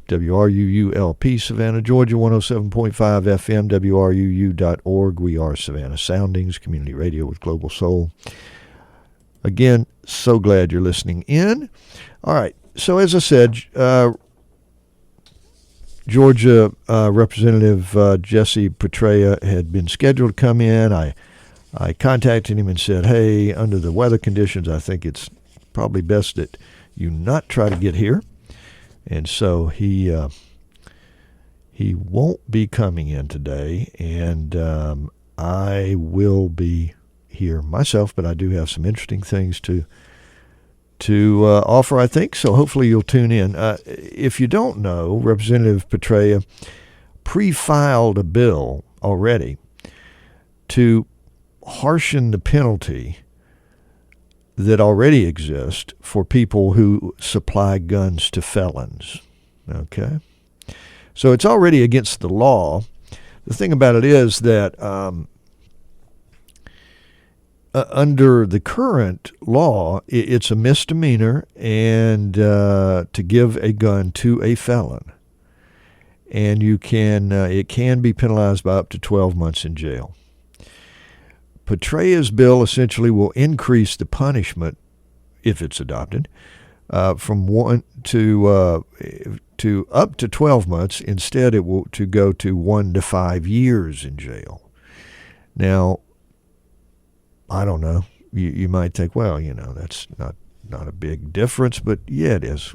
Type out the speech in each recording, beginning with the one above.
WRUULP, Savannah, Georgia, 107.5 FM, WRUU.org. We are Savannah Soundings, community radio with global soul. Again, so glad you're listening in. All right, so as I said, Georgia Representative Jesse Petraea had been scheduled to come in. I contacted him and said, hey, under the weather conditions, I think it's probably best that you not try to get here. And so he won't be coming in today, and I will be here myself, but I do have some interesting things to offer, I think, so hopefully you'll tune in. If you don't know, Representative Petraea pre-filed a bill already to harshen the penalty that already exist for people who supply guns to felons. Okay? So it's already against the law. The thing about it is that under the current law, it's a misdemeanor and to give a gun to a felon. And you can it can be penalized by up to 12 months in jail. Petraea's bill essentially will increase the punishment, if it's adopted, from 1 to up to 12 months. Instead, it will to go to 1 to 5 years in jail. Now, I don't know. You might think, well, that's not a big difference, but yeah, it is.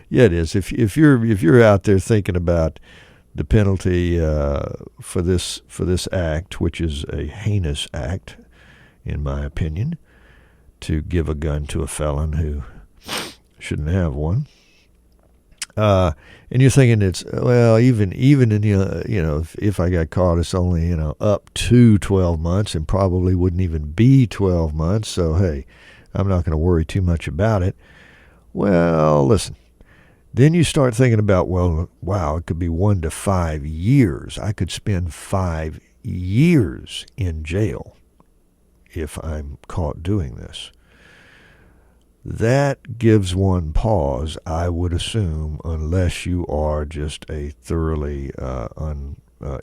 Yeah, it is. If you're out there thinking about the penalty for this act, which is a heinous act, in my opinion, to give a gun to a felon who shouldn't have one. And you're thinking it's, well, even in if I got caught, it's only up to 12 months, and probably wouldn't even be 12 months. So hey, I'm not going to worry too much about it. Well, listen. Then you start thinking about, well, wow, it could be 1 to 5 years. I could spend 5 years in jail if I'm caught doing this. That gives one pause, I would assume, unless you are just a thoroughly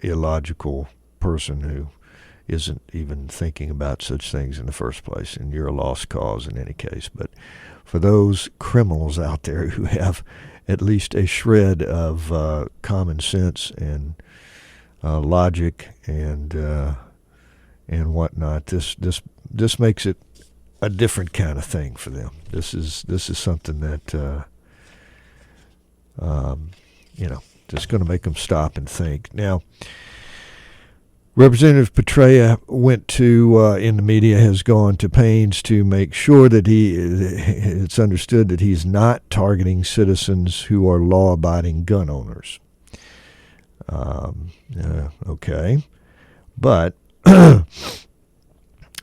illogical person who isn't even thinking about such things in the first place, and you're a lost cause in any case. But for those criminals out there who have at least a shred of common sense and logic and whatnot, this makes it a different kind of thing for them. This is something that just going to make them stop and think. Now, Representative Petraea went to, in the media, has gone to pains to make sure that it's understood that he's not targeting citizens who are law-abiding gun owners. Okay. But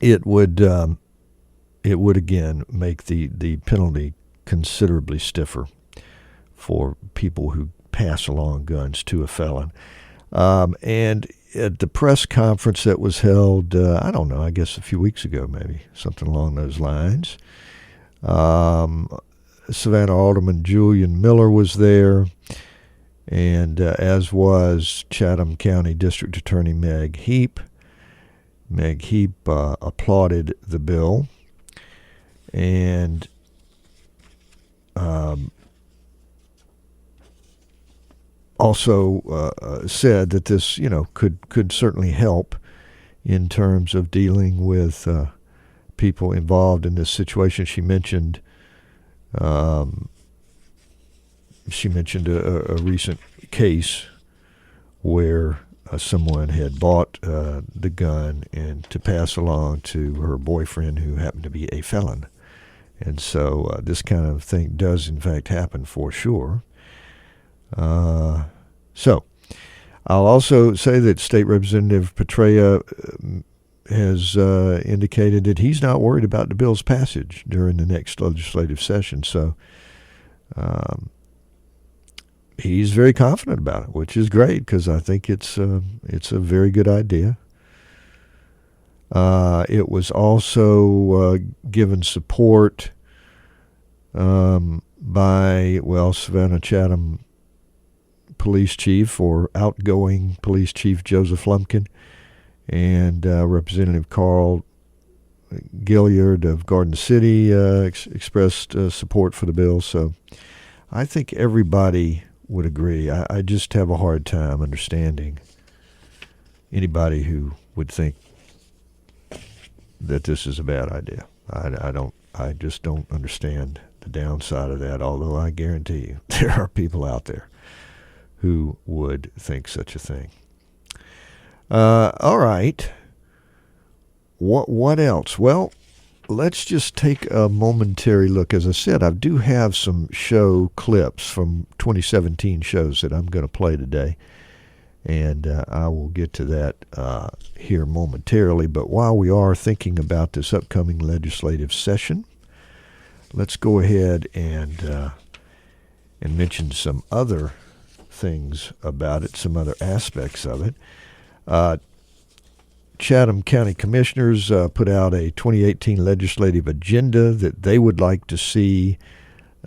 it would again make the penalty considerably stiffer for people who pass along guns to a felon. And at the press conference that was held, I guess a few weeks ago, maybe, something along those lines, Savannah Alderman Julian Miller was there, and as was Chatham County District Attorney Meg Heap. Meg Heap applauded the bill and also said that this, could certainly help in terms of dealing with people involved in this situation. She mentioned a recent case where someone had bought the gun and to pass along to her boyfriend who happened to be a felon. And so this kind of thing does in fact happen for sure. So I'll also say that State Representative Petraea has indicated that he's not worried about the bill's passage during the next legislative session. So he's very confident about it, which is great because I think it's a very good idea. It was also given support by, Savannah Chatham police chief, or outgoing police chief Joseph Lumpkin, and Representative Carl Gilliard of Garden City expressed support for the bill. So I think everybody would agree. I just have a hard time understanding anybody who would think that this is a bad idea. I just don't understand the downside of that, although I guarantee you there are people out there who would think such a thing. All right. What else? Well, let's just take a momentary look. As I said, I do have some show clips from 2017 shows that I'm going to play today, and I will get to that here momentarily. But while we are thinking about this upcoming legislative session, let's go ahead and mention some other things about it, some other aspects of it. Chatham County Commissioners put out a 2018 legislative agenda that they would like to see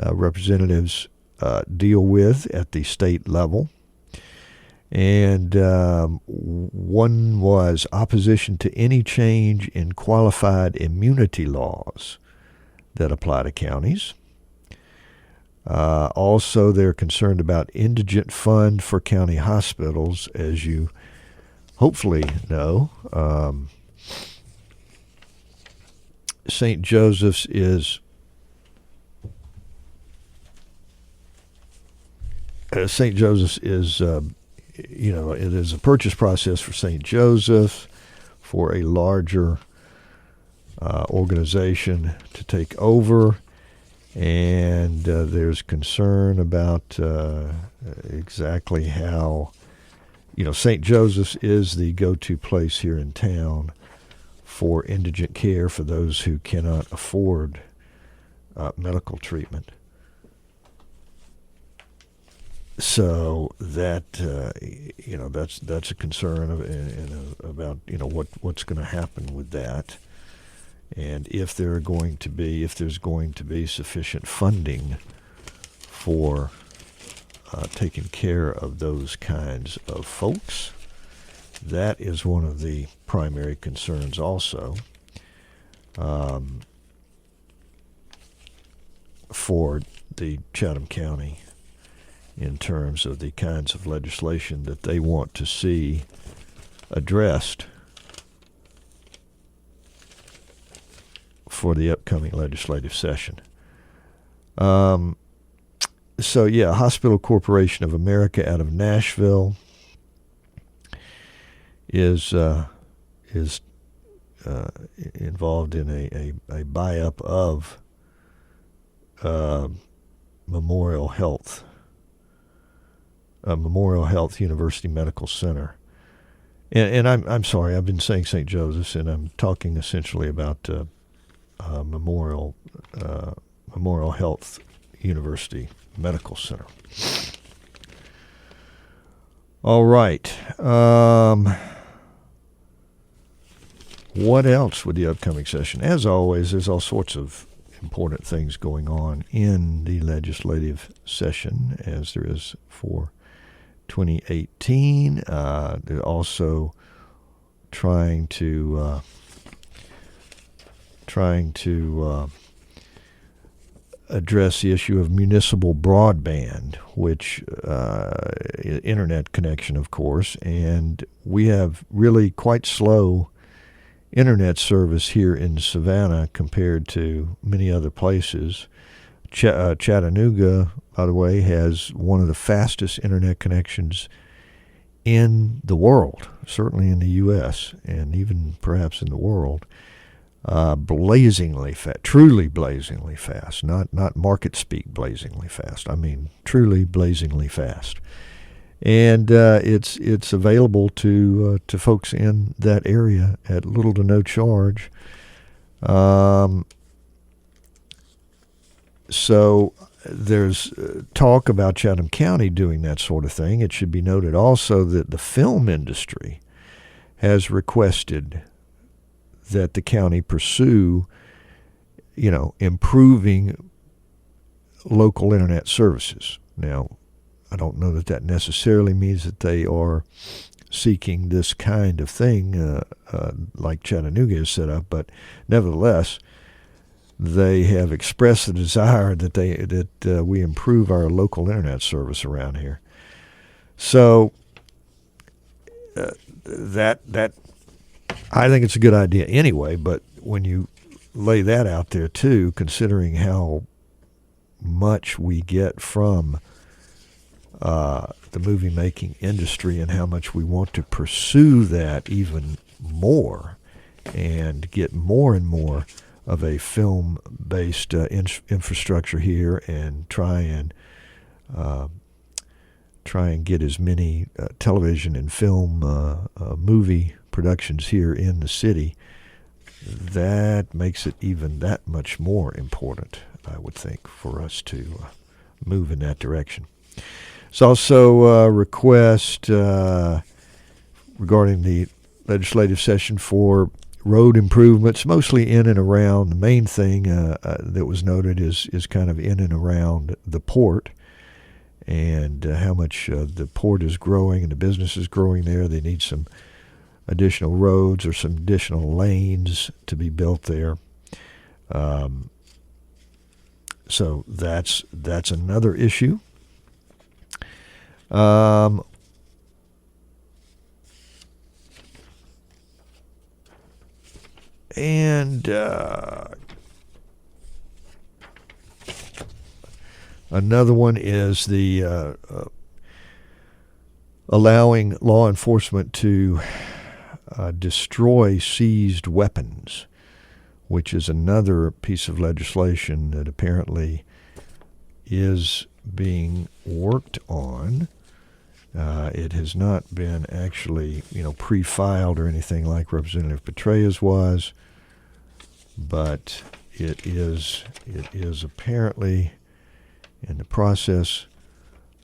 representatives deal with at the state level. And one was opposition to any change in qualified immunity laws that apply to counties. Also, they're concerned about indigent fund for county hospitals. As you hopefully know, St. Joseph's is it is a purchase process for St. Joseph for a larger organization to take over, and there's concern about exactly how, St. Joseph's is the go-to place here in town for indigent care for those who cannot afford medical treatment. So that that's a concern about what's going to happen with that, and if there's going to be sufficient funding for taking care of those kinds of folks. That is one of the primary concerns also for the Chatham County in terms of the kinds of legislation that they want to see addressed for the upcoming legislative session. Hospital Corporation of America out of Nashville is involved in a buy-up of Memorial Health University Medical Center. And I'm sorry, I've been saying St. Joseph's, and I'm talking essentially about Memorial Health University Medical Center. All right. What else with the upcoming session? As always, there's all sorts of important things going on in the legislative session, as there is for 2018. They're also trying to address the issue of municipal broadband, which internet connection, of course, and we have really quite slow internet service here in Savannah compared to many other places. Chattanooga, by the way, has one of the fastest internet connections in the world, certainly in the U.S., and even perhaps in the world. Blazingly fast, truly blazingly fast, not market speak blazingly fast. I mean truly blazingly fast, and it's available to folks in that area at little to no charge. So there's talk about Chatham County doing that sort of thing. It should be noted also that the film industry has requested that the county pursue, improving local internet services. Now, I don't know that necessarily means that they are seeking this kind of thing like Chattanooga is set up, but nevertheless, they have expressed the desire that we improve our local internet service around here. So that I think it's a good idea anyway. But when you lay that out there too, considering how much we get from the movie making industry and how much we want to pursue that even more and get more and more of a film-based infrastructure here, and try and get as many television and film movie productions here in the city, that makes it even that much more important, I would think, for us to move in that direction. There's also a request regarding the legislative session for road improvements, mostly in and around. The main thing that was noted is kind of in and around the port, and how much the port is growing and the business is growing there. They need some additional roads or some additional lanes to be built there. So that's another issue. And another one is the allowing law enforcement to destroy seized weapons, which is another piece of legislation that apparently is being worked on. It has not been actually, pre-filed or anything like Representative Petraeus was, but it is apparently in the process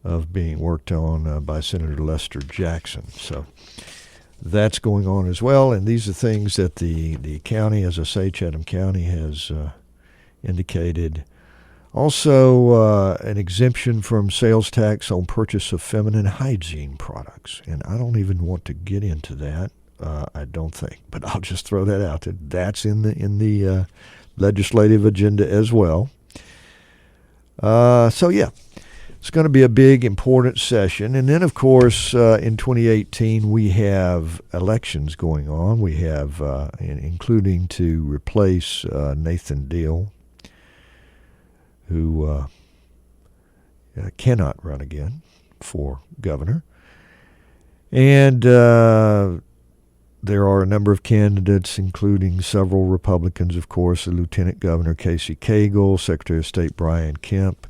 of being worked on by Senator Lester Jackson. So that's going on as well, and these are things that the county, as I say, Chatham County, has indicated. Also, an exemption from sales tax on purchase of feminine hygiene products, and I don't even want to get into that. I don't think, but I'll just throw that out there. That's in the legislative agenda as well. So yeah, it's going to be a big, important session. And then, of course, in 2018, we have elections going on. We have, including to replace Nathan Deal, who cannot run again for governor. And there are a number of candidates, including several Republicans, of course, Lieutenant Governor Casey Cagle, Secretary of State Brian Kemp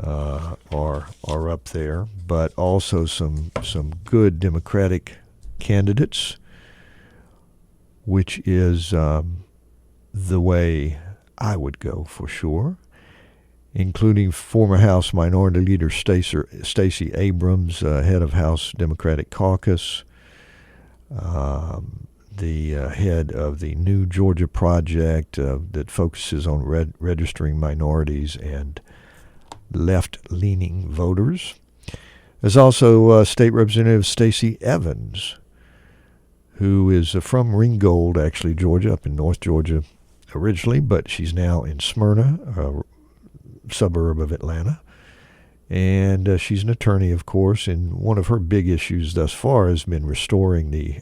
are up there, but also some good Democratic candidates, which is the way I would go for sure, including former House Minority Leader Stacey Abrams, head of House Democratic Caucus, the head of the New Georgia Project that focuses on registering minorities and left-leaning voters. There's also State Representative Stacey Evans, who is from Ringgold, actually, Georgia, up in North Georgia originally, but she's now in Smyrna, a suburb of Atlanta. And she's an attorney, of course, and one of her big issues thus far has been restoring the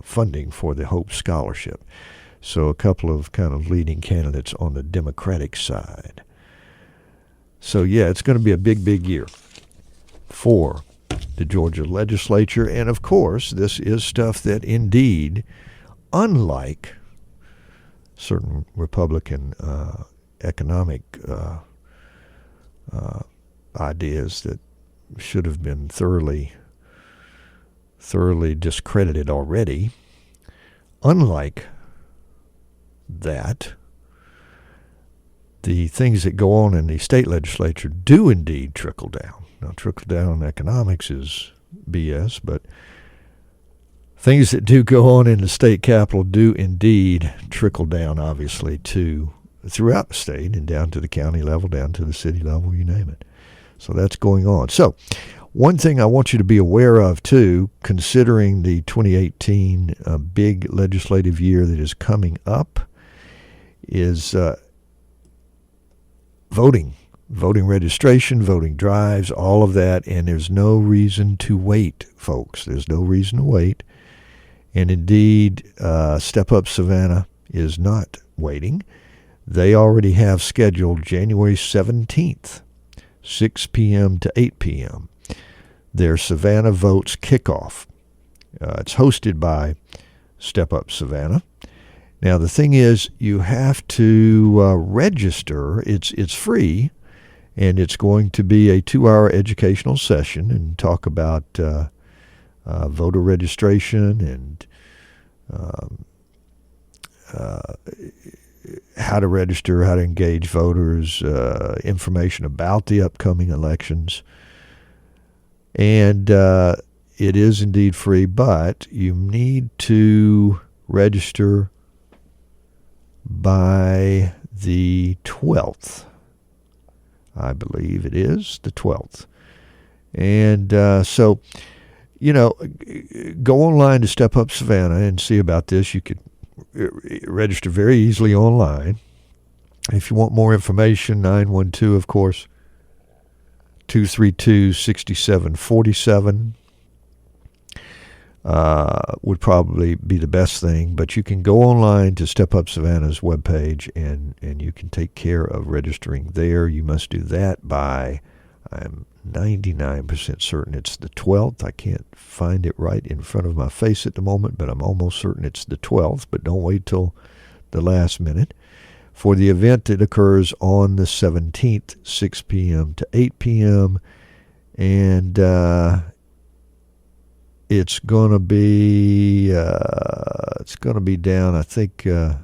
funding for the Hope Scholarship. So a couple of kind of leading candidates on the Democratic side. So, yeah, it's going to be a big, big year for the Georgia legislature. And, of course, this is stuff that indeed, unlike certain Republican economic ideas that should have been thoroughly discredited already, unlike that, the things that go on in the state legislature do indeed trickle down. Now, trickle-down economics is BS, but things that do go on in the state capitol do indeed trickle down, obviously, to throughout the state and down to the county level, down to the city level, you name it. So that's going on. So one thing I want you to be aware of, too, considering the 2018 big legislative year that is coming up, is voting registration, voting drives, all of that. And there's no reason to wait, folks. There's no reason to wait. And indeed, Step Up Savannah is not waiting. They already have scheduled January 17th, 6 p.m. to 8 p.m., their Savannah Votes Kickoff. It's hosted by Step Up Savannah. Now, the thing is, you have to register. It's free, and it's going to be a 2-hour educational session and talk about voter registration and how to register, how to engage voters, information about the upcoming elections. And it is indeed free, but you need to register by the 12th. I believe it is the 12th. And so, go online to Step Up Savannah and see about this. You could register very easily online. If you want more information, 912, of course, 232-6747 would probably be the best thing. But you can go online to Step Up Savannah's webpage, and you can take care of registering there. You must do that by, I'm 99% certain it's the 12th. I can't find it right in front of my face at the moment, but I'm almost certain it's the 12th. But don't wait till the last minute. For the event that occurs on the 17th, 6 p.m. to 8 p.m., and it's going to be down, I think, at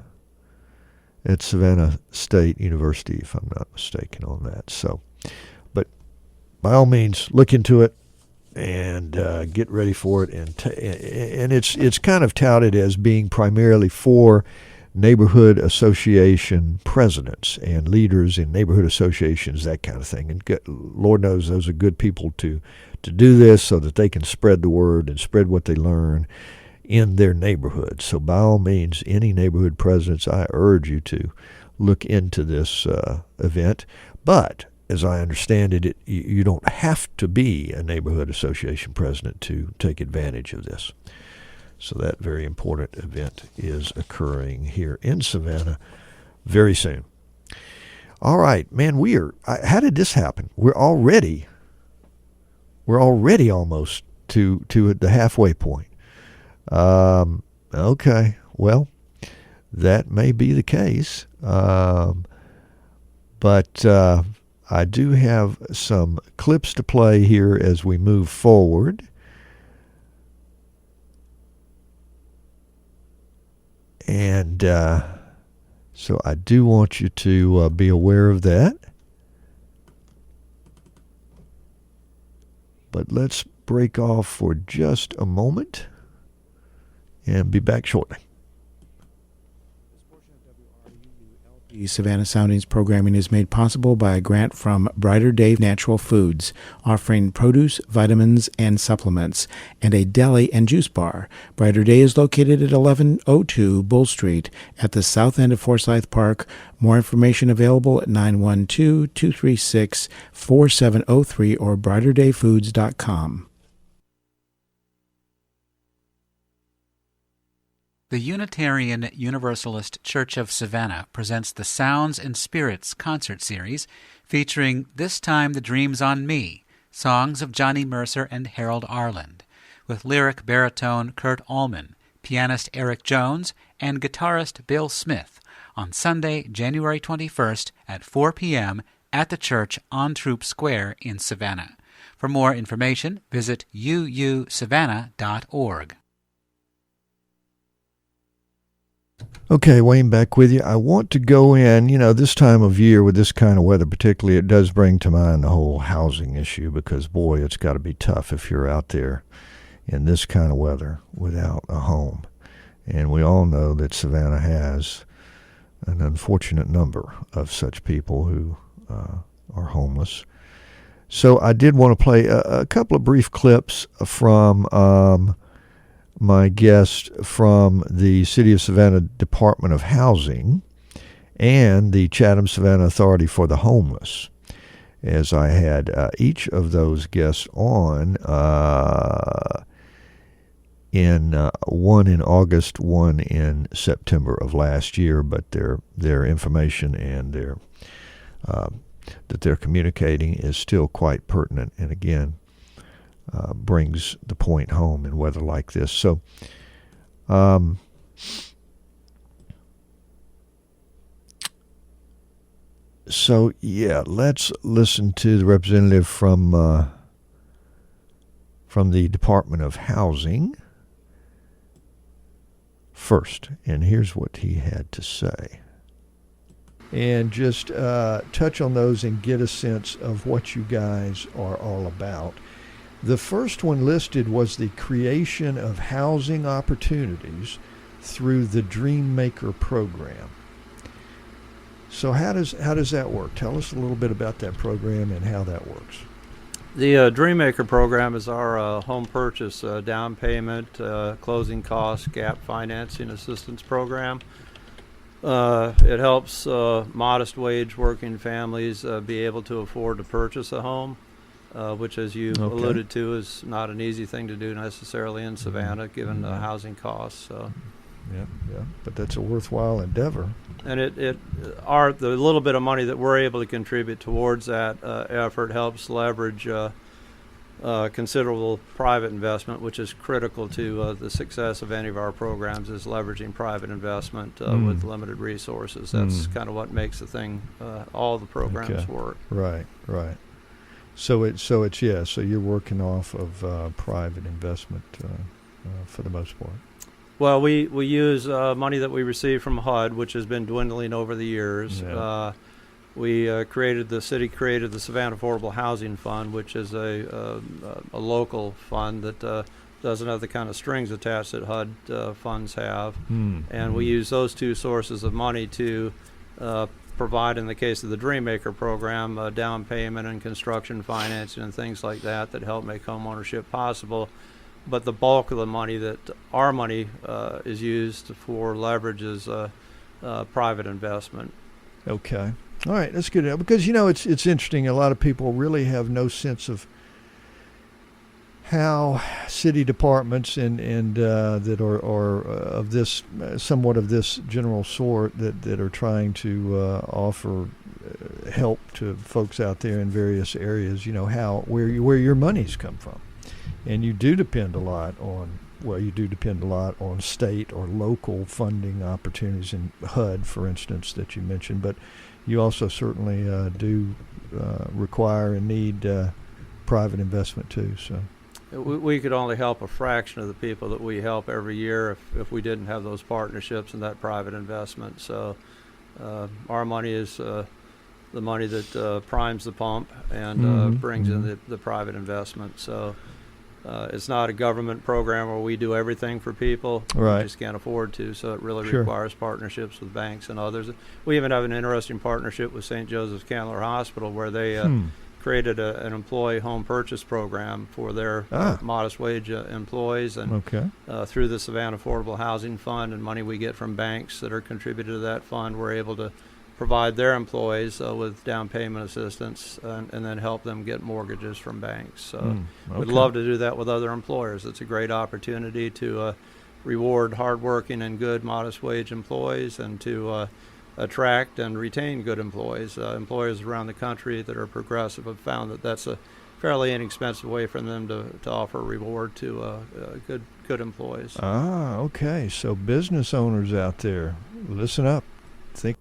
Savannah State University, if I'm not mistaken on that. So, but by all means, look into it and get ready for it. And it's kind of touted as being primarily for neighborhood association presidents and leaders in neighborhood associations, that kind of thing. And Lord knows those are good people to do this so that they can spread the word and spread what they learn in their neighborhood. So by all means, any neighborhood presidents, I urge you to look into this event. But as I understand it, you don't have to be a neighborhood association president to take advantage of this. So that very important event is occurring here in Savannah very soon. All right, man, how did this happen? We're already almost to the halfway point. Okay, well, that may be the case. But I do have some clips to play here as we move forward. And so I do want you to be aware of that. But let's break off for just a moment and be back shortly. The Savannah Soundings programming is made possible by a grant from Brighter Day Natural Foods, offering produce, vitamins, and supplements, and a deli and juice bar. Brighter Day is located at 1102 Bull Street at the south end of Forsyth Park. More information available at 912-236-4703 or brighterdayfoods.com. The Unitarian Universalist Church of Savannah presents the Sounds and Spirits concert series featuring This Time the Dream's on Me, songs of Johnny Mercer and Harold Arland, with lyric baritone Kurt Allman, pianist Eric Jones, and guitarist Bill Smith on Sunday, January 21st at 4 p.m. at the church on Troop Square in Savannah. For more information, visit uusavannah.org. Okay, Wayne, back with you. I want to go in, this time of year with this kind of weather particularly, it does bring to mind the whole housing issue because, boy, it's got to be tough if you're out there in this kind of weather without a home. And we all know that Savannah has an unfortunate number of such people who are homeless. So I did want to play a couple of brief clips from my guest from the City of Savannah Department of Housing and the Chatham-Savannah Authority for the Homeless, as I had each of those guests on, one in August, one in September of last year, but their information and their that they're communicating is still quite pertinent, and again brings the point home in weather like this. So let's listen to the representative from the Department of Housing first, and here's what he had to say. And just touch on those and get a sense of what you guys are all about. The first one listed was the creation of housing opportunities through the Dream Maker program. So how does that work? Tell us a little bit about that program and how that works. The Dream Maker program is our home purchase down payment, closing costs, gap financing assistance program. It helps modest wage working families be able to afford to purchase a home, which, as you alluded to, is not an easy thing to do necessarily in Savannah, given the housing costs. Yeah, but that's a worthwhile endeavor. And the little bit of money that we're able to contribute towards that effort helps leverage considerable private investment, which is critical to the success of any of our programs, is leveraging private investment with limited resources. That's kind of what makes the thing, all the programs work. Right. So you're working off of private investment for the most part. Well, we use money that we receive from HUD, which has been dwindling over the years. Yeah. The city created the Savannah Affordable Housing Fund, which is a local fund that doesn't have the kind of strings attached that HUD funds have. And we use those two sources of money to provide, in the case of the Dream Maker program, down payment and construction financing and things like that help make home ownership possible. But the bulk of the money our money is used for leverage is private investment. Okay. All right, that's good. Because, it's interesting. A lot of people really have no sense of how city departments and that are of this, somewhat of this general sort that are trying to offer help to folks out there in various areas, where your money's come from. And you do depend a lot on state or local funding opportunities in HUD, for instance, that you mentioned. But you also certainly do require and need private investment too. So we could only help a fraction of the people that we help every year if we didn't have those partnerships and that private investment. So our money is the money that primes the pump and brings in the private investment. So it's not a government program where we do everything for people. Right. We just can't afford to, so it really requires partnerships with banks and others. We even have an interesting partnership with St. Joseph's Candler Hospital, where they created an employee home purchase program for their modest wage employees. And through the Savannah Affordable Housing Fund and money we get from banks that are contributed to that fund, we're able to provide their employees with down payment assistance and then help them get mortgages from banks. So we'd love to do that with other employers. It's a great opportunity to reward hardworking and good modest wage employees and to attract and retain good employees. Employers around the country that are progressive have found that that's a fairly inexpensive way for them to offer reward to good employees. Okay. So business owners out there, listen up. Think.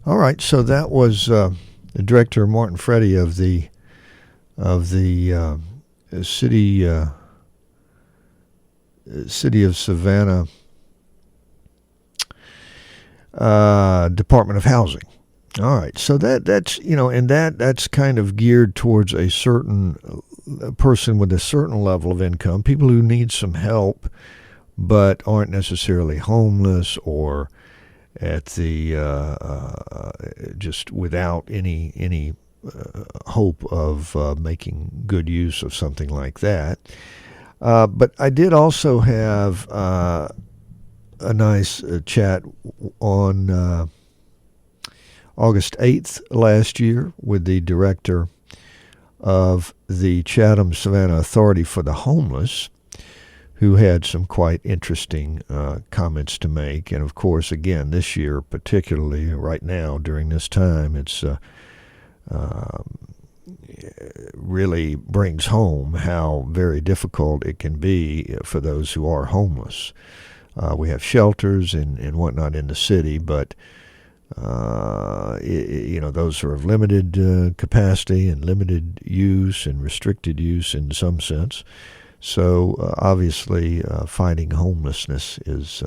All right, so that was the Director Martin Freddy of the city of Savannah Department of Housing. All right, so that's and that's kind of geared towards a certain person with a certain level of income, people who need some help but aren't necessarily homeless or at the just without any hope of making good use of something like that. But I did also have a nice chat on August 8th last year with the director of the Chatham-Savannah Authority for the Homeless, who had some quite interesting comments to make. And of course, again, this year, particularly right now during this time, it's really brings home how very difficult it can be for those who are homeless. We have shelters and whatnot in the city, but those are of limited capacity and limited use and restricted use in some sense. So obviously, fighting homelessness is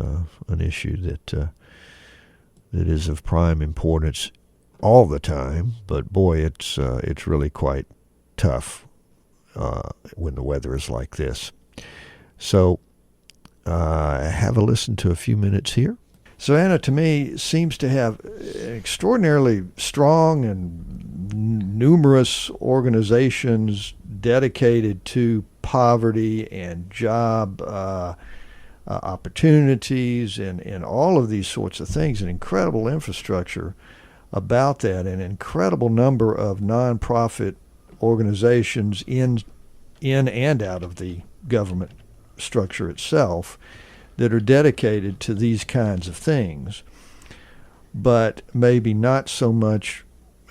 an issue that is of prime importance all the time. But boy, it's really quite tough when the weather is like this. So have a listen to a few minutes here. Savannah, to me, seems to have extraordinarily strong and numerous organizations dedicated to poverty and job opportunities and all of these sorts of things, an incredible infrastructure about that, an incredible number of nonprofit organizations in and out of the government structure itself that are dedicated to these kinds of things, but maybe not so much,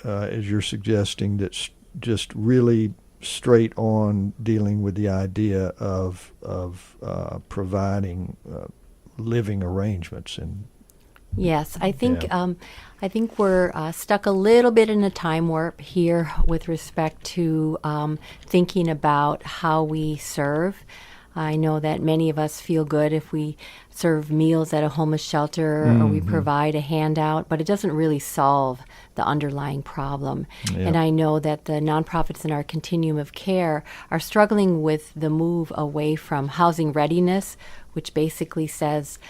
as you're suggesting, that's just really straight on dealing with the idea of providing living arrangements. And yes, I think we're stuck a little bit in a time warp here with respect to thinking about how we serve. I know that many of us feel good if we serve meals at a homeless shelter or we provide a handout, but it doesn't really solve the underlying problem. Yeah. And I know that the nonprofits in our continuum of care are struggling with the move away from housing readiness, which basically says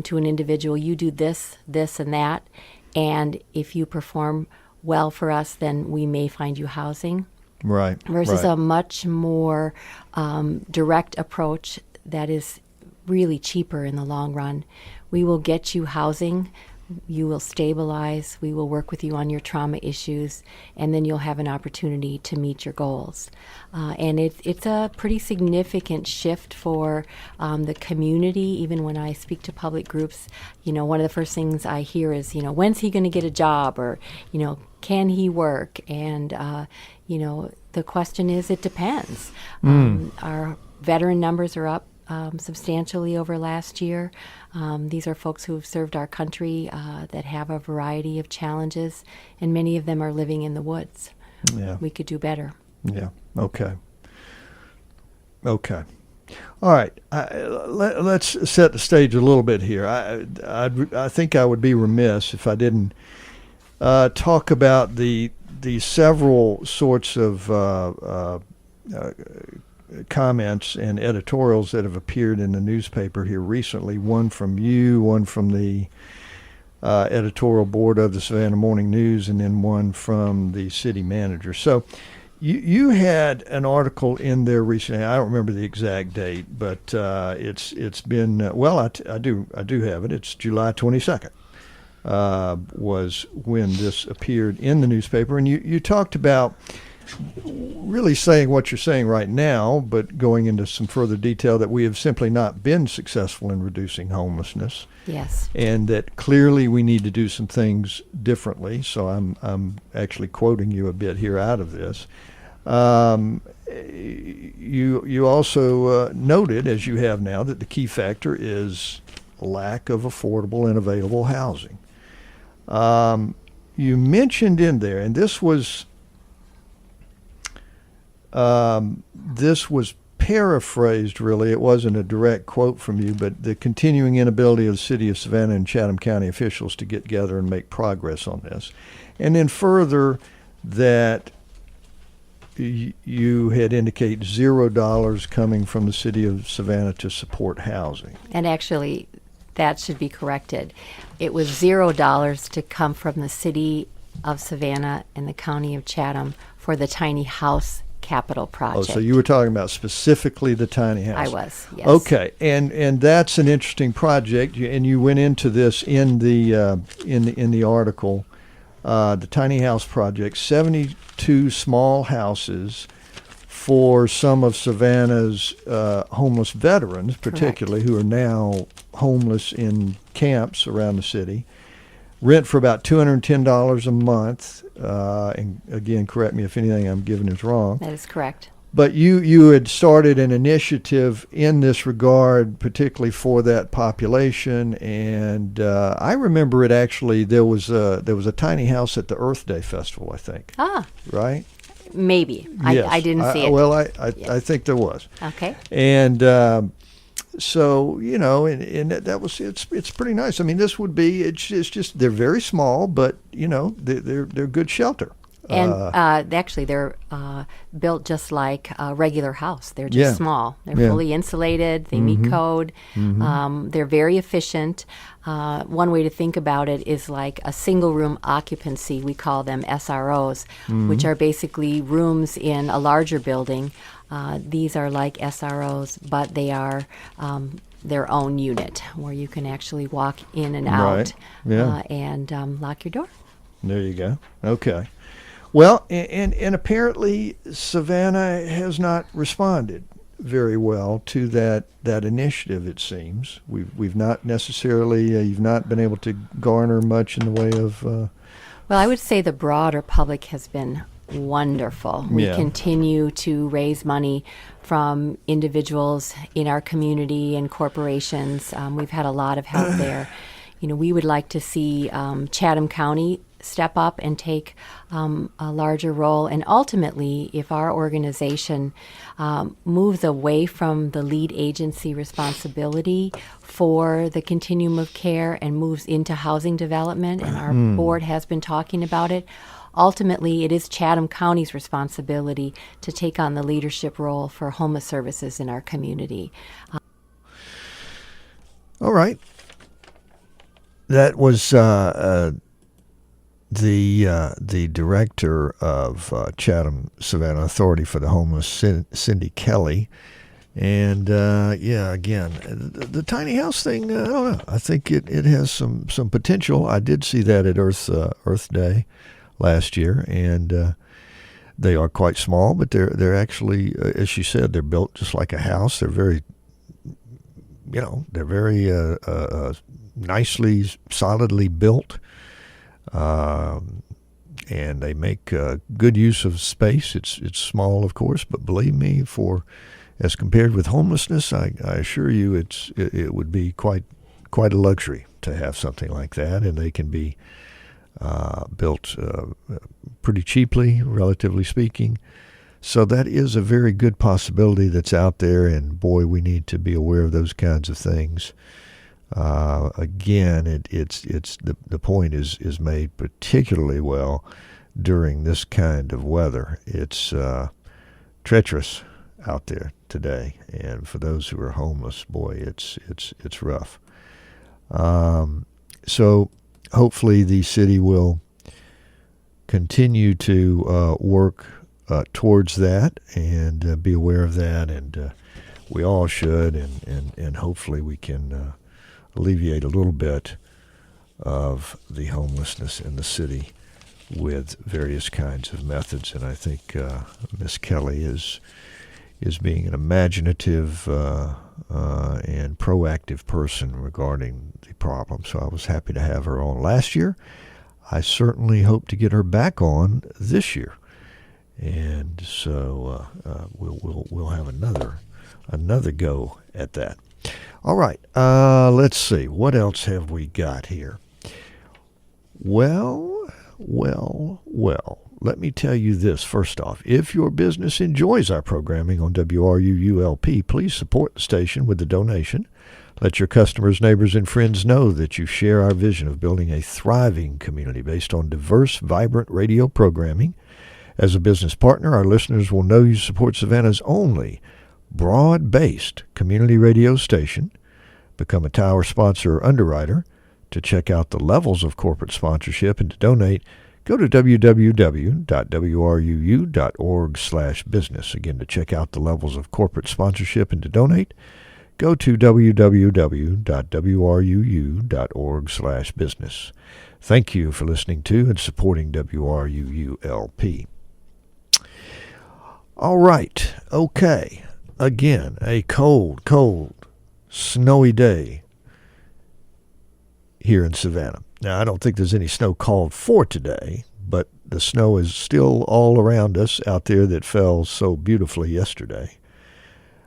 to an individual, you do this, this, and that, and if you perform well for us, then we may find you housing. Right. Versus a much more direct approach that is really cheaper in the long run. We will get you housing, you will stabilize, we will work with you on your trauma issues, and then you'll have an opportunity to meet your goals. And it's a pretty significant shift for the community. Even when I speak to public groups, one of the first things I hear is, when's he going to get a job, or, can he work? And, the question is, it depends. Our veteran numbers are up substantially over last year. These are folks who have served our country that have a variety of challenges, and many of them are living in the woods. Yeah. We could do better. Yeah. Okay. All right. Let's set the stage a little bit here. I think I would be remiss if I didn't talk about the several sorts of comments and editorials that have appeared in the newspaper here recently. One from you, one from the editorial board of the Savannah Morning News, and then one from the city manager. So you had an article in there recently. I don't remember the exact date, but it's been I do have it. It's July 22nd. Was when this appeared in the newspaper, and you talked about really saying what you're saying right now, but going into some further detail that we have simply not been successful in reducing homelessness. Yes. And that clearly we need to do some things differently. So I'm actually quoting you a bit here out of this. You also noted, as you have now, that the key factor is lack of affordable and available housing. You mentioned in there, and this was paraphrased, really. It wasn't a direct quote from you, but the continuing inability of the city of Savannah and Chatham County officials to get together and make progress on this. And then further, that you had indicated $0 coming from the city of Savannah to support housing. And actually, That should be corrected. It was $0 to come from the city of Savannah and the county of Chatham for the tiny house capital project. Oh, so you were talking about specifically the tiny house. I was, yes. Okay, and that's an interesting project, and you went into this in the article. The tiny house project, 72 small houses for some of Savannah's homeless veterans, particularly, who are now homeless in camps around the city. Rent for about $210 a month. And again, correct me if anything I'm giving is wrong. That is correct. But you had started an initiative in this regard, particularly for that population, and I remember it actually. There was a tiny house at the Earth Day Festival, I think. Ah, right? Maybe. Yes. I didn't see it. Well, I Yes. think there was. Okay. And so and that was it's pretty nice. I mean, this would be it's just they're very small, but they're good shelter. And actually, they're built just like a regular house. They're just small. They're fully insulated. They meet code. They're very efficient. One way to think about it is like a single room occupancy. We call them SROs, which are basically rooms in a larger building. These are like SROs, but they are their own unit where you can actually walk in and out and lock your door. There you go. Okay. Well, and apparently Savannah has not responded very well to that initiative. It seems we've not necessarily you've not been able to garner much in the way of. Well, I would say the broader public has been wonderful. We continue to raise money from individuals in our community and corporations. We've had a lot of help there. We would like to see Chatham County step up and take a larger role. And ultimately, if our organization moves away from the lead agency responsibility for the continuum of care and moves into housing development, and our board has been talking about it, ultimately it is Chatham County's responsibility to take on the leadership role for homeless services in our community. All right. That was the director of Chatham Savannah Authority for the Homeless, Cindy Kelly. And again, the tiny house thing, I don't know. I think it has some potential. I did see that at Earth Day last year, and they are quite small, but they're actually, as she said, they're built just like a house. They're very, nicely, solidly built. And they make good use of space. It's small, of course, but believe me, as compared with homelessness, I assure you, it would be quite a luxury to have something like that, and they can be built pretty cheaply, relatively speaking. So that is a very good possibility that's out there, and boy, we need to be aware of those kinds of things. Again, it's the point is made particularly well during this kind of weather. It's treacherous out there today, and for those who are homeless, boy, it's rough. So hopefully the city will continue to work towards that and be aware of that, and we all should, and hopefully we can alleviate a little bit of the homelessness in the city with various kinds of methods. And I think Miss Kelly is being an imaginative and proactive person regarding the problem. So I was happy to have her on last year. I certainly hope to get her back on this year. And so we'll have another go at that. All right, let's see. What else have we got here? Well, let me tell you this first off. If your business enjoys our programming on WRUULP, please support the station with a donation. Let your customers, neighbors, and friends know that you share our vision of building a thriving community based on diverse, vibrant radio programming. As a business partner, our listeners will know you support Savannah's only broad-based community radio station, become a tower sponsor or underwriter. To check out the levels of corporate sponsorship and to donate, go to www.wruu.org/business. Again, to check out the levels of corporate sponsorship and to donate, go to www.wruu.org/business. Thank you for listening to and supporting WRUU-LP. All right, okay. Again, a cold, snowy day here in Savannah. Now, I don't think there's any snow called for today, but the snow is still all around us out there that fell so beautifully yesterday.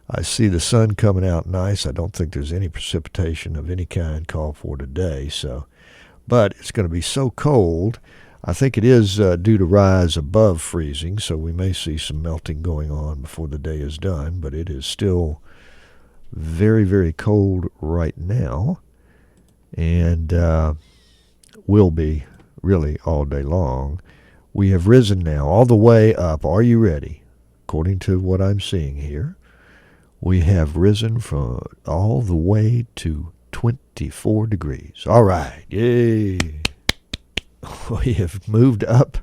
I see the sun coming out nice. I don't think there's any precipitation of any kind called for today, but it's going to be so cold. I think it is due to rise above freezing, so we may see some melting going on before the day is done, but it is still very, very cold right now, and will be really all day long. We have risen now all the way up. Are you ready? According to what I'm seeing here, we have risen from all the way to 24 degrees. All right, yay. We have moved up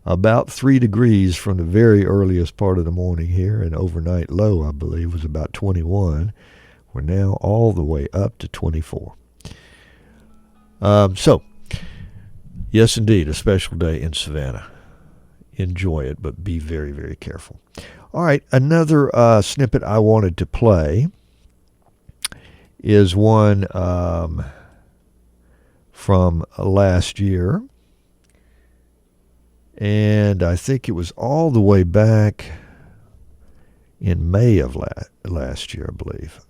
about 3 degrees from the very earliest part of the morning here, and overnight low, I believe, was about 21. We're now all the way up to 24. So, yes, indeed, a special day in Savannah. Enjoy it, but be very, very careful. All right, another snippet I wanted to play is one from last year. And I think it was all the way back in May of last year, I believe,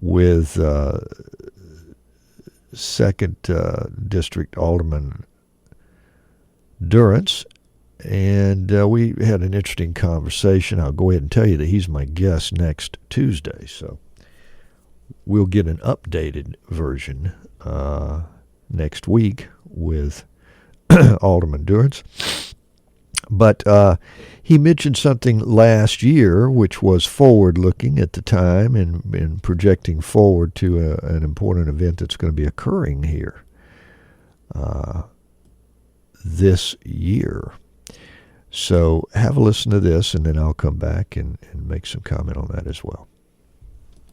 with 2nd District Alderman Durrance. And we had an interesting conversation. I'll go ahead and tell you that he's my guest next Tuesday. So we'll get an updated version next week with Alderman Durrance. But he mentioned something last year which was forward-looking at the time and projecting forward to an important event that's going to be occurring here this year. So have a listen to this, and then I'll come back and make some comment on that as well.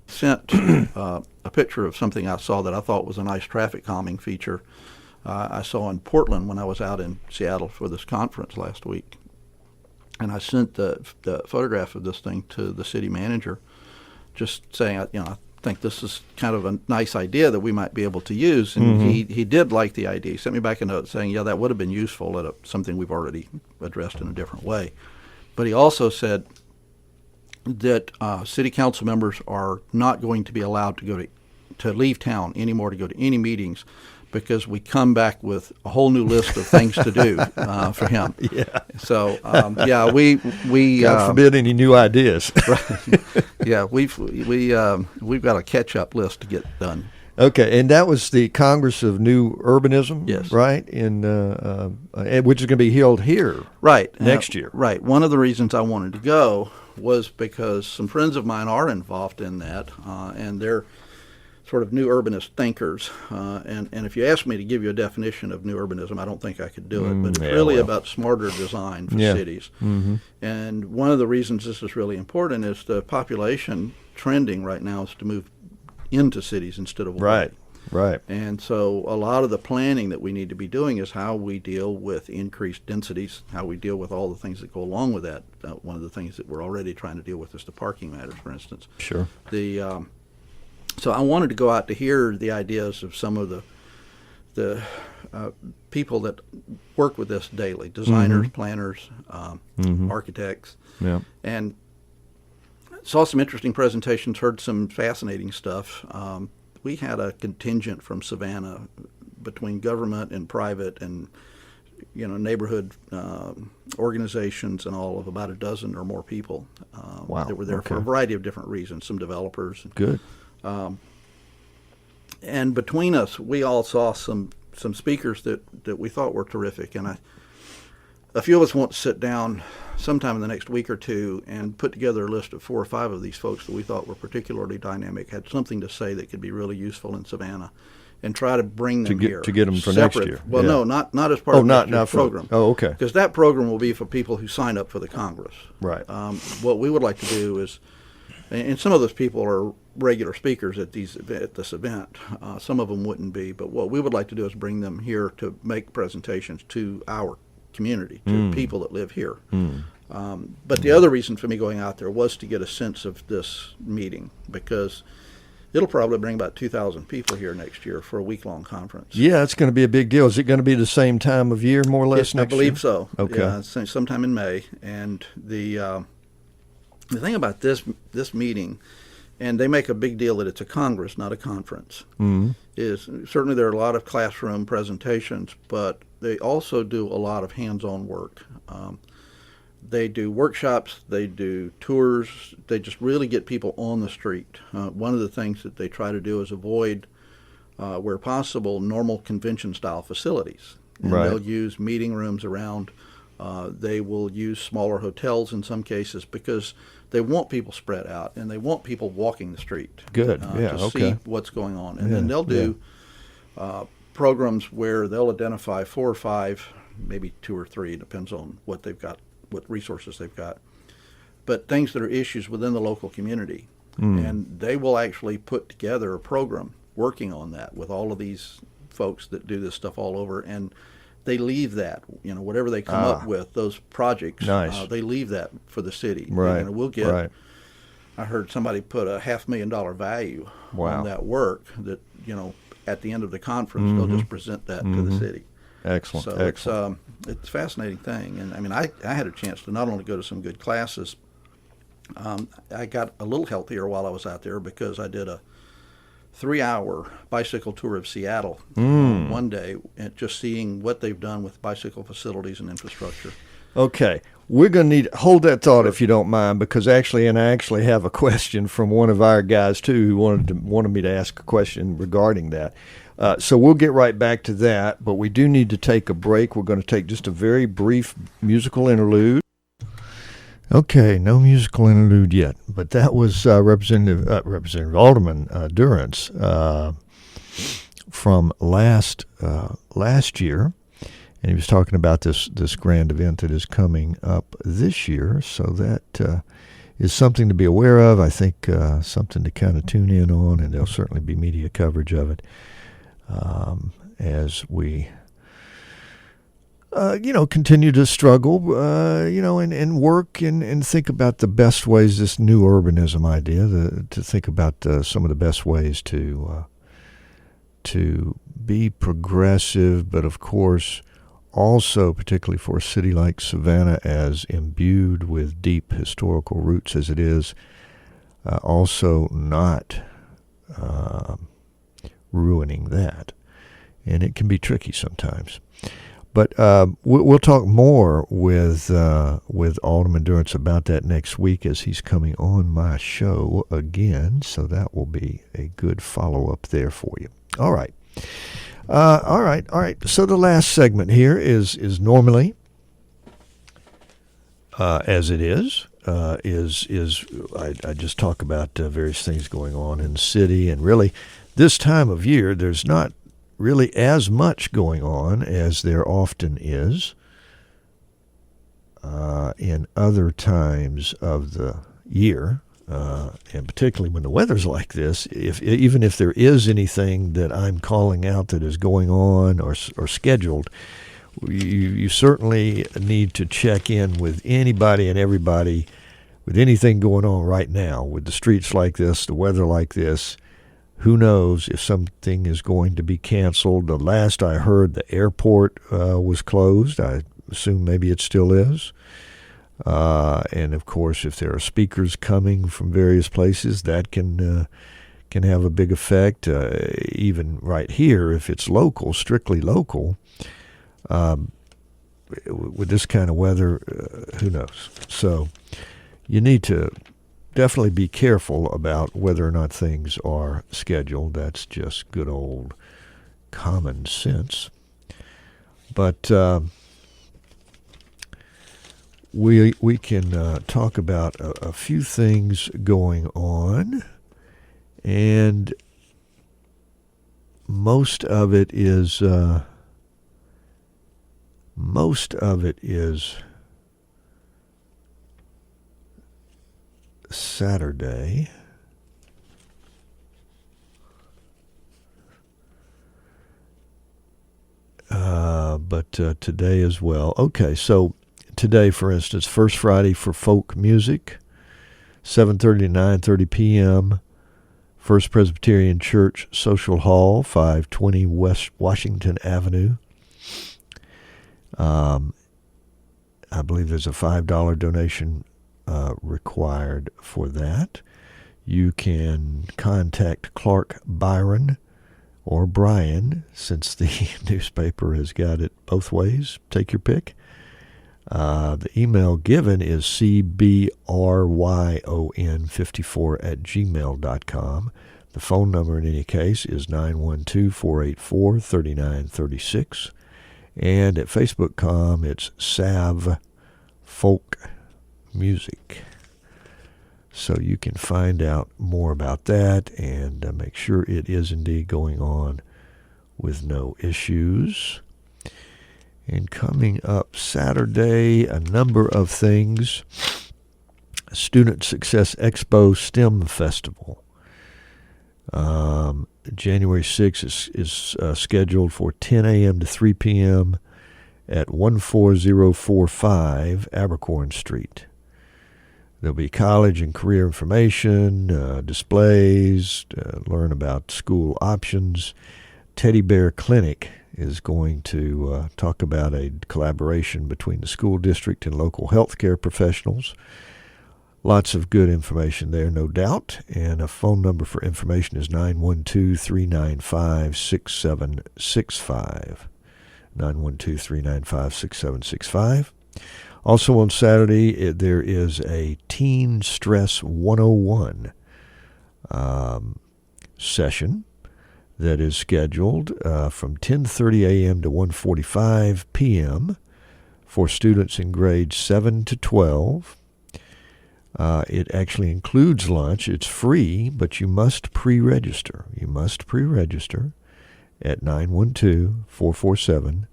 Sent a picture of something I saw that I thought was a nice traffic calming feature I saw in Portland when I was out in Seattle for this conference last week. And I sent the photograph of this thing to the city manager, just saying, I think this is kind of a nice idea that we might be able to use. And he did like the idea. He sent me back a note saying, yeah, that would have been useful at something we've already addressed in a different way. But he also said that city council members are not going to be allowed to leave town anymore to go to any meetings, because we come back with a whole new list of things to do for him. Yeah. So we God forbid any new ideas. Right. Yeah, we've got a catch-up list to get done. Okay, and that was the Congress of New Urbanism, yes, right? Which is going to be held here, right, next year. Right. One of the reasons I wanted to go was because some friends of mine are involved in that, and they're sort of new urbanist thinkers. And if you ask me to give you a definition of new urbanism, I don't think I could do it. But it's really about smarter design for cities. Mm-hmm. And one of the reasons this is really important is the population trending right now is to move into cities instead of away. Right. And so a lot of the planning that we need to be doing is how we deal with increased densities, how we deal with all the things that go along with that. One of the things that we're already trying to deal with is the parking matters, for instance. Sure. So I wanted to go out to hear the ideas of some of the people that work with this daily, designers, planners, architects. Yeah. And saw some interesting presentations, heard some fascinating stuff. We had a contingent from Savannah between government and private and neighborhood organizations and all of about a dozen or more people that were there for a variety of different reasons, some developers. Good. And between us, we all saw some speakers that we thought were terrific. And a few of us want to sit down sometime in the next week or two and put together a list of 4 or 5 of these folks that we thought were particularly dynamic, had something to say that could be really useful in Savannah, and try to bring them here. To get them for separate. next year. Well, yeah. no, not as part of next year's for, program. Oh, okay. Because that program will be for people who sign up for the Congress. Right. What we would like to do is, and some of those people are regular speakers at this event. Some of them wouldn't be, but what we would like to do is bring them here to make presentations to our community, to people that live here. But the other reason for me going out there was to get a sense of this meeting, because it'll probably bring about 2,000 people here next year for a week-long conference. Yeah, it's going to be a big deal. Is it going to be the same time of year, more or less, next year? I believe so. Okay. Yeah, sometime in May. And the thing about this meeting, and they make a big deal that it's a Congress, not a conference, is certainly there are a lot of classroom presentations, but they also do a lot of hands-on work. They do workshops, they do tours, they just really get people on the street. One of the things that they try to do is avoid, where possible, normal convention-style facilities. And right. They'll use meeting rooms around. They will use smaller hotels in some cases, because they want people spread out and they want people walking the street. Good, to see what's going on. And then they'll do programs where they'll identify 4 or 5, maybe 2 or 3, depends on what they've got, what resources they've got, but things that are issues within the local community. And they will actually put together a program working on that with all of these folks that do this stuff all over, and they leave that, whatever they come up with, those projects, nice. They leave that for the city. Right. We'll get, right. I heard somebody put a $500,000 value on that work that, at the end of the conference, they'll just present that to the city. Excellent. So excellent. It's a fascinating thing. And I mean, I had a chance to not only go to some good classes, I got a little healthier while I was out there, because I did a 3-hour bicycle tour of Seattle one day, and just seeing what they've done with bicycle facilities and infrastructure. Okay, we're going to need to hold that thought if you don't mind, because I actually have a question from one of our guys too, who wanted me to ask a question regarding that. So we'll get right back to that, but we do need to take a break. We're going to take just a very brief musical interlude. Okay, no musical interlude yet, but that was Representative Alderman Durrance from last year, and he was talking about this grand event that is coming up this year. So that is something to be aware of. I think something to kind of tune in on, and there'll certainly be media coverage of it as we. Continue to struggle, and work and think about the best ways, this new urbanism idea, to think about some of the best ways to be progressive, but of course also, particularly for a city like Savannah, as imbued with deep historical roots as it is, also not ruining that. And it can be tricky sometimes. But we'll talk more with Alderman Durrance about that next week, as he's coming on my show again. So that will be a good follow-up there for you. All right. All right. So the last segment here is normally, as it is I just talk about various things going on in the city. And really, this time of year, there's not really as much going on as there often is in other times of the year, and particularly when the weather's like this. Even if there is anything that I'm calling out that is going on or scheduled, you certainly need to check in with anybody and everybody with anything going on right now, with the streets like this, the weather like this. Who knows if something is going to be canceled? The last I heard, the airport was closed. I assume maybe it still is. And of course, if there are speakers coming from various places, that can have a big effect. Even right here, if it's local, strictly local, with this kind of weather, who knows? So you need to definitely be careful about whether or not things are scheduled. That's just good old common sense. But we can talk about a few things going on, and most of it is Saturday. But today as well. Okay, so today, for instance, First Friday for folk music, 7:30 to 9:30 p.m., First Presbyterian Church Social Hall, 520 West Washington Avenue. I believe there's a $5 donation required for that. You can contact Clark Byron or Brian, since the newspaper has got it both ways. Take your pick. The email given is cbryon54@gmail.com. The phone number in any case is 912-484-3936. And at Facebook.com, it's Sav Folk Music. So you can find out more about that and make sure it is indeed going on with no issues. And coming up Saturday, a number of things. Student Success Expo STEM Festival. January 6th is scheduled for 10 a.m. to 3 p.m. at 14045 Abercorn Street. There'll be college and career information, displays, learn about school options. Teddy Bear Clinic is going to talk about a collaboration between the school district and local healthcare professionals. Lots of good information there, no doubt. And a phone number for information is 912-395-6765. 912-395-6765. Also on Saturday, there is a Teen Stress 101 session that is scheduled from 10:30 a.m. to 1:45 p.m. for students in grades 7 to 12. It actually includes lunch. It's free, but you must pre-register. You must pre-register at 912-447-6605.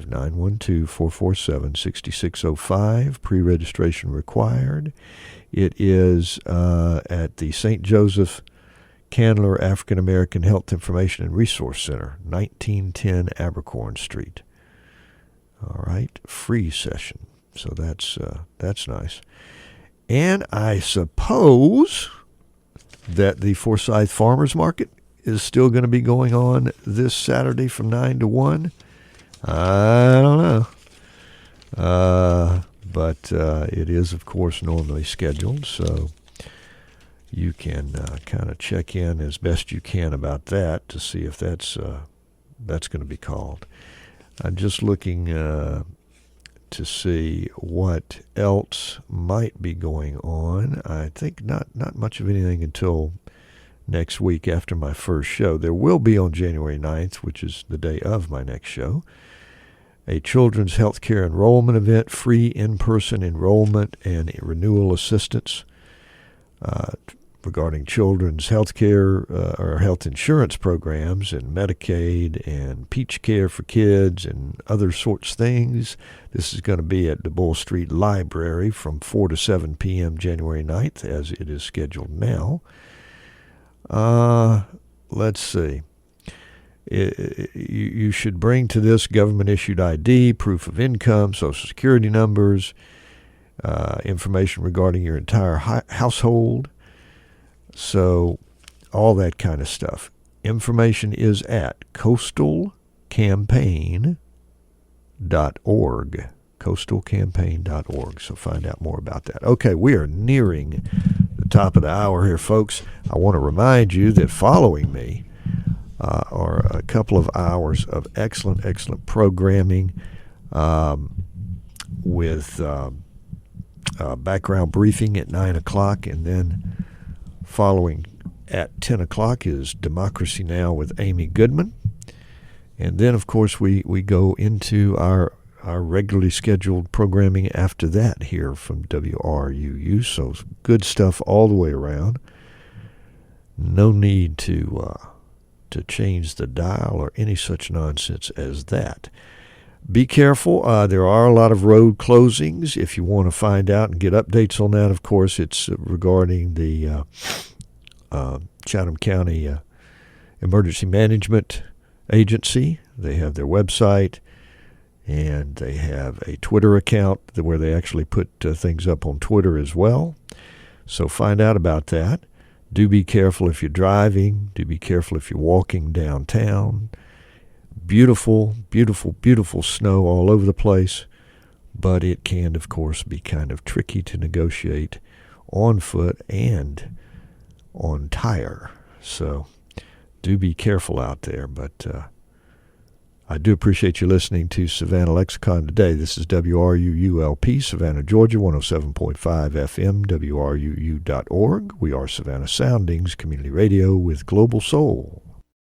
912-447-6605. Pre-registration required. It is at the St. Joseph Candler African American Health Information and Resource Center, 1910 Abercorn Street. All right, free session. So that's nice. And I suppose that the Forsyth Farmers Market is still going to be going on this Saturday from 9 to 1. I don't know. But it is, of course, normally scheduled, so you can kind of check in as best you can about that to see if that's going to be called. I'm just looking to see what else might be going on. I think not much of anything until next week after my first show. There will be on January 9th, which is the day of my next show, a children's health care enrollment event, free in-person enrollment and renewal assistance regarding children's health care or health insurance programs and Medicaid and Peach Care for Kids and other sorts of things. This is going to be at the Bull Street Library from 4 to 7 p.m. January 9th, as it is scheduled now. Let's see. You should bring to this government-issued ID, proof of income, Social Security numbers, information regarding your entire household. So all that kind of stuff. Information is at coastalcampaign.org. coastalcampaign.org. So find out more about that. Okay, we are nearing the top of the hour here, folks. I want to remind you that following me are a couple of hours of excellent programming with background briefing at 9 o'clock, and then following at 10 o'clock is Democracy Now! With Amy Goodman. And then, of course, we go into our our regularly scheduled programming after that here from WRUU. So good stuff all the way around. No need to change the dial or any such nonsense as that. Be careful. There are a lot of road closings. If you want to find out and get updates on that, of course, it's regarding the Chatham County Emergency Management Agency. They have their website, and they have a Twitter account where they actually put things up on Twitter as well. So find out about that. Do be careful if you're driving. Do be careful if you're walking downtown. Beautiful, beautiful, beautiful snow all over the place, but it can, of course, be kind of tricky to negotiate on foot and on tire. So do be careful out there. But I do appreciate you listening to Savannah Lexicon today. This is WRUU-LP, Savannah, Georgia, 107.5 FM, WRUU.org. We are Savannah Soundings Community Radio with Global Soul.